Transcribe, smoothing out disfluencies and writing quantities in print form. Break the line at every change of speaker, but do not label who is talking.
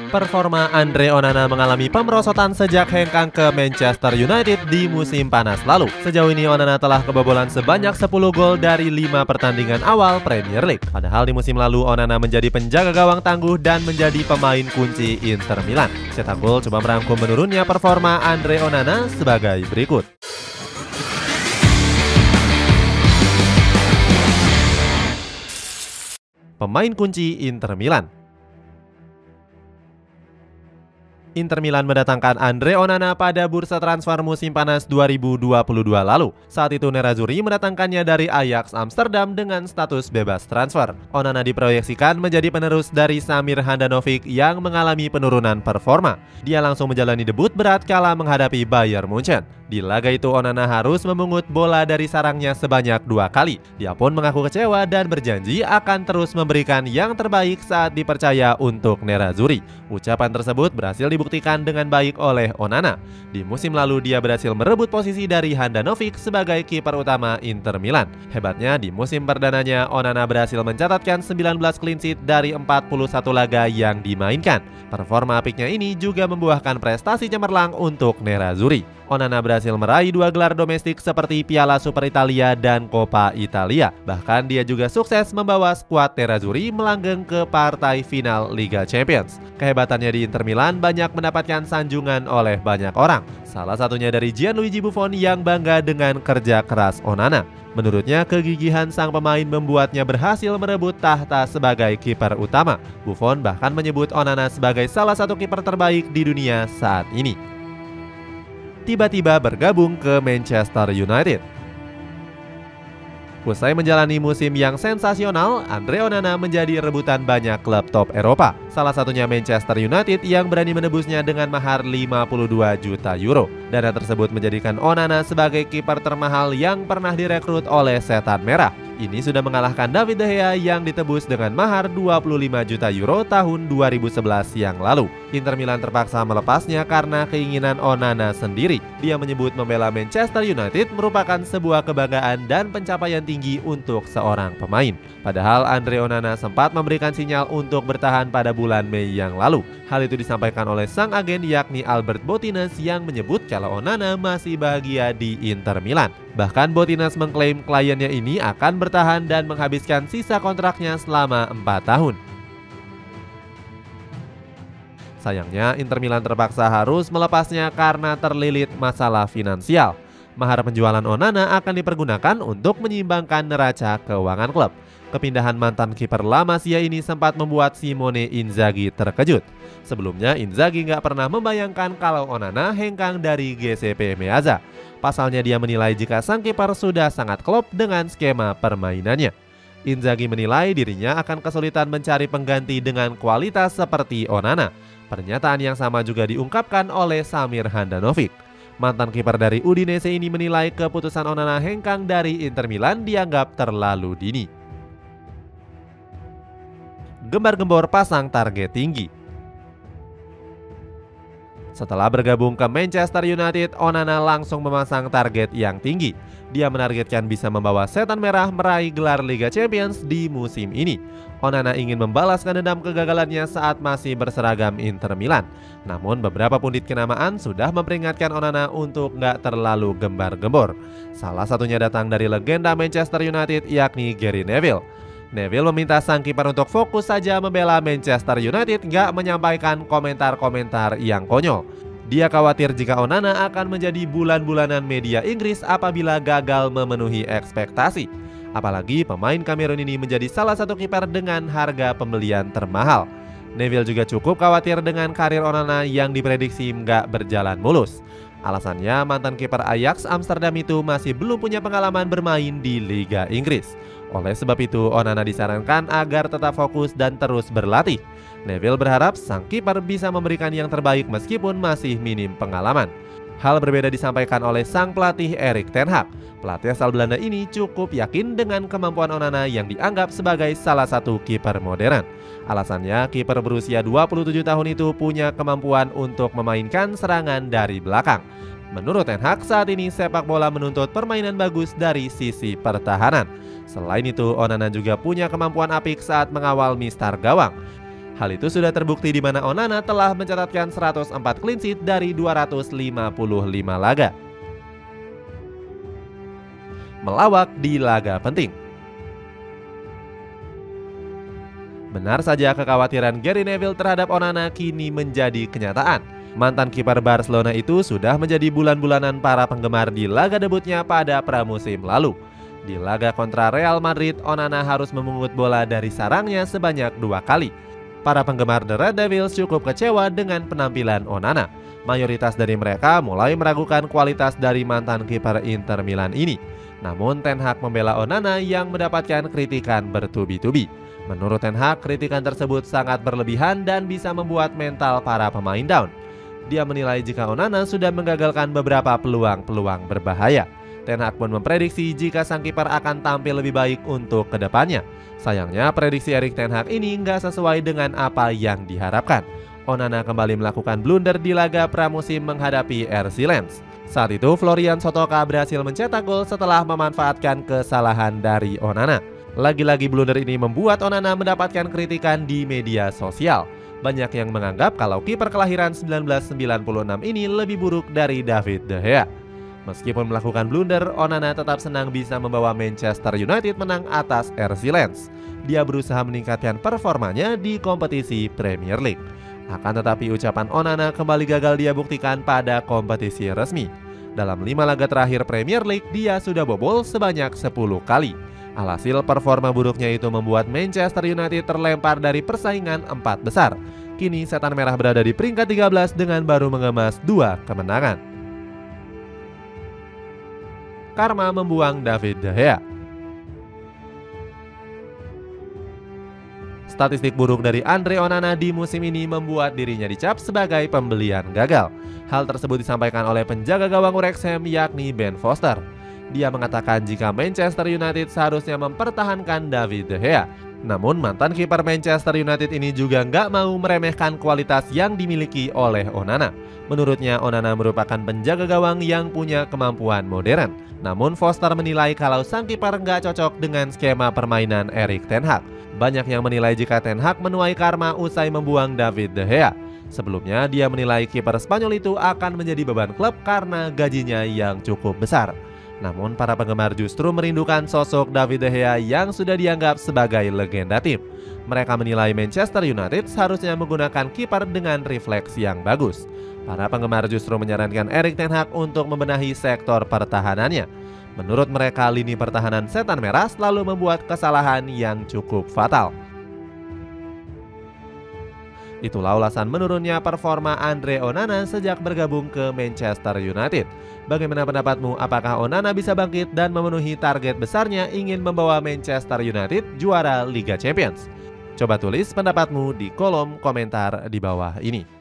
Performa Andre Onana mengalami pemerosotan sejak hengkang ke Manchester United di musim panas lalu. Sejauh ini Onana telah kebobolan sebanyak 10 gol dari 5 pertandingan awal Premier League. Padahal di musim lalu Onana menjadi penjaga gawang tangguh dan menjadi pemain kunci Inter Milan. Cetak Gol coba merangkum menurunnya performa Andre Onana sebagai berikut. Pemain kunci Inter Milan. Inter Milan mendatangkan Andre Onana pada bursa transfer musim panas 2022 lalu. Saat itu Nerazzurri mendatangkannya dari Ajax Amsterdam dengan status bebas transfer. Onana diproyeksikan menjadi penerus dari Samir Handanovic yang mengalami penurunan performa. Dia langsung menjalani debut berat kala menghadapi Bayern Munchen. Di laga itu Onana harus memungut bola dari sarangnya sebanyak 2 kali. Dia pun mengaku kecewa dan berjanji akan terus memberikan yang terbaik saat dipercaya untuk Nerazzurri. Ucapan tersebut berhasil dibuktikan dengan baik oleh Onana. Di musim lalu dia berhasil merebut posisi dari Handanovic sebagai kiper utama Inter Milan. Hebatnya di musim perdananya Onana berhasil mencatatkan 19 clean sheet dari 41 laga yang dimainkan. Performa apiknya ini juga membuahkan prestasi cemerlang untuk Nerazzurri. Onana berhasil meraih 2 gelar domestik seperti Piala Super Italia dan Coppa Italia. Bahkan dia juga sukses membawa skuad Nerazzurri melanggeng ke partai final Liga Champions. Kehebatannya di Inter Milan banyak mendapatkan sanjungan oleh banyak orang. Salah satunya dari Gianluigi Buffon yang bangga dengan kerja keras Onana. Menurutnya, kegigihan sang pemain membuatnya berhasil merebut tahta sebagai kiper utama. Buffon bahkan menyebut Onana sebagai salah satu kiper terbaik di dunia saat ini. Tiba-tiba bergabung ke Manchester United. Usai menjalani musim yang sensasional, Andre Onana menjadi rebutan banyak klub top Eropa. Salah satunya Manchester United yang berani menebusnya dengan mahar 52 juta euro. Dana tersebut menjadikan Onana sebagai kiper termahal yang pernah direkrut oleh Setan Merah. Ini sudah mengalahkan David De Gea yang ditebus dengan mahar 25 juta euro tahun 2011 yang lalu. Inter Milan terpaksa melepasnya karena keinginan Onana sendiri. Dia menyebut membela Manchester United merupakan sebuah kebanggaan dan pencapaian tinggi untuk seorang pemain. Padahal Andre Onana sempat memberikan sinyal untuk bertahan pada bulan Mei yang lalu. Hal itu disampaikan oleh sang agen yakni Albert Botinus yang menyebut kalau Onana masih bahagia di Inter Milan. Bahkan Botinus mengklaim kliennya ini akan bertahan dan menghabiskan sisa kontraknya selama 4 tahun. Sayangnya Inter Milan terpaksa harus melepasnya karena terlilit masalah finansial. Mahar penjualan Onana akan dipergunakan untuk menyeimbangkan neraca keuangan klub. Kepindahan mantan kiper La Masia ini sempat membuat Simone Inzaghi terkejut. Sebelumnya Inzaghi nggak pernah membayangkan kalau Onana hengkang dari GCP Meazza. Pasalnya dia menilai jika sang kiper sudah sangat klop dengan skema permainannya. Inzaghi menilai dirinya akan kesulitan mencari pengganti dengan kualitas seperti Onana. Pernyataan yang sama juga diungkapkan oleh Samir Handanovic. Mantan kiper dari Udinese ini menilai keputusan Onana hengkang dari Inter Milan dianggap terlalu dini. Gembar-gembor pasang target tinggi. Setelah bergabung ke Manchester United, Onana langsung memasang target yang tinggi. Dia menargetkan bisa membawa Setan Merah meraih gelar Liga Champions di musim ini. Onana ingin membalaskan dendam kegagalannya saat masih berseragam Inter Milan. Namun beberapa pundit kenamaan sudah memperingatkan Onana untuk nggak terlalu gembar-gembor. Salah satunya datang dari legenda Manchester United yakni Gary Neville. Neville meminta sang kiper untuk fokus saja membela Manchester United, nggak menyampaikan komentar-komentar yang konyol. Dia khawatir jika Onana akan menjadi bulan-bulanan media Inggris apabila gagal memenuhi ekspektasi. Apalagi pemain Kamerun ini menjadi salah satu kiper dengan harga pembelian termahal. Neville juga cukup khawatir dengan karir Onana yang diprediksi nggak berjalan mulus. Alasannya mantan kiper Ajax Amsterdam itu masih belum punya pengalaman bermain di Liga Inggris. Oleh sebab itu Onana disarankan agar tetap fokus dan terus berlatih. Neville berharap sang kiper bisa memberikan yang terbaik meskipun masih minim pengalaman. Hal berbeda disampaikan oleh sang pelatih Erik ten Hag. Pelatih asal Belanda ini cukup yakin dengan kemampuan Onana yang dianggap sebagai salah satu kiper modern. Alasannya kiper berusia 27 tahun itu punya kemampuan untuk memainkan serangan dari belakang. Menurut ten Hag saat ini sepak bola menuntut permainan bagus dari sisi pertahanan. Selain itu Onana juga punya kemampuan apik saat mengawal mistar gawang. Hal itu sudah terbukti di mana Onana telah mencatatkan 104 clean sheet dari 255 laga. Melawak di laga penting. Benar saja kekhawatiran Gary Neville terhadap Onana kini menjadi kenyataan. Mantan kiper Barcelona itu sudah menjadi bulan-bulanan para penggemar di laga debutnya pada pramusim lalu. Di laga kontra Real Madrid, Onana harus memungut bola dari sarangnya sebanyak 2 kali. Para penggemar The Red Devils cukup kecewa dengan penampilan Onana. Mayoritas dari mereka mulai meragukan kualitas dari mantan kiper Inter Milan ini. Namun Ten Hag membela Onana yang mendapatkan kritikan bertubi-tubi. Menurut Ten Hag, kritikan tersebut sangat berlebihan dan bisa membuat mental para pemain down. Dia menilai jika Onana sudah menggagalkan beberapa peluang-peluang berbahaya. Ten Hag pun memprediksi jika sang kiper akan tampil lebih baik untuk kedepannya. Sayangnya prediksi Erik Ten Hag ini nggak sesuai dengan apa yang diharapkan. Onana kembali melakukan blunder di laga pramusim menghadapi RC Lens. Saat itu Florian Sotoka berhasil mencetak gol setelah memanfaatkan kesalahan dari Onana. Lagi-lagi blunder ini membuat Onana mendapatkan kritikan di media sosial. Banyak yang menganggap kalau kiper kelahiran 1996 ini lebih buruk dari David De Gea. Meskipun melakukan blunder, Onana tetap senang bisa membawa Manchester United menang atas RC Lens. Dia berusaha meningkatkan performanya di kompetisi Premier League. Akan tetapi ucapan Onana kembali gagal dia buktikan pada kompetisi resmi. Dalam 5 laga terakhir Premier League, dia sudah bobol sebanyak 10 kali. Alhasil performa buruknya itu membuat Manchester United terlempar dari persaingan 4 besar. Kini Setan Merah berada di peringkat 13 dengan baru mengemas 2 kemenangan. Karma membuang David De Gea. Statistik buruk dari Andre Onana di musim ini membuat dirinya dicap sebagai pembelian gagal. Hal tersebut disampaikan oleh penjaga gawang Wrexham yakni Ben Foster. Dia mengatakan jika Manchester United seharusnya mempertahankan David De Gea. Namun mantan kiper Manchester United ini juga nggak mau meremehkan kualitas yang dimiliki oleh Onana. Menurutnya Onana merupakan penjaga gawang yang punya kemampuan modern. Namun Foster menilai kalau sang kiper nggak cocok dengan skema permainan Erik Ten Hag. Banyak yang menilai jika Ten Hag menuai karma usai membuang David De Gea. Sebelumnya dia menilai kiper Spanyol itu akan menjadi beban klub karena gajinya yang cukup besar. Namun para penggemar justru merindukan sosok David De Gea yang sudah dianggap sebagai legenda tim. Mereka menilai Manchester United seharusnya menggunakan kiper dengan refleks yang bagus. Para penggemar justru menyarankan Erik Ten Hag untuk membenahi sektor pertahanannya. Menurut mereka, lini pertahanan Setan Merah selalu membuat kesalahan yang cukup fatal. Itulah ulasan menurunnya performa Andre Onana sejak bergabung ke Manchester United. Bagaimana pendapatmu? Apakah Onana bisa bangkit dan memenuhi target besarnya ingin membawa Manchester United juara Liga Champions? Coba tulis pendapatmu di kolom komentar di bawah ini.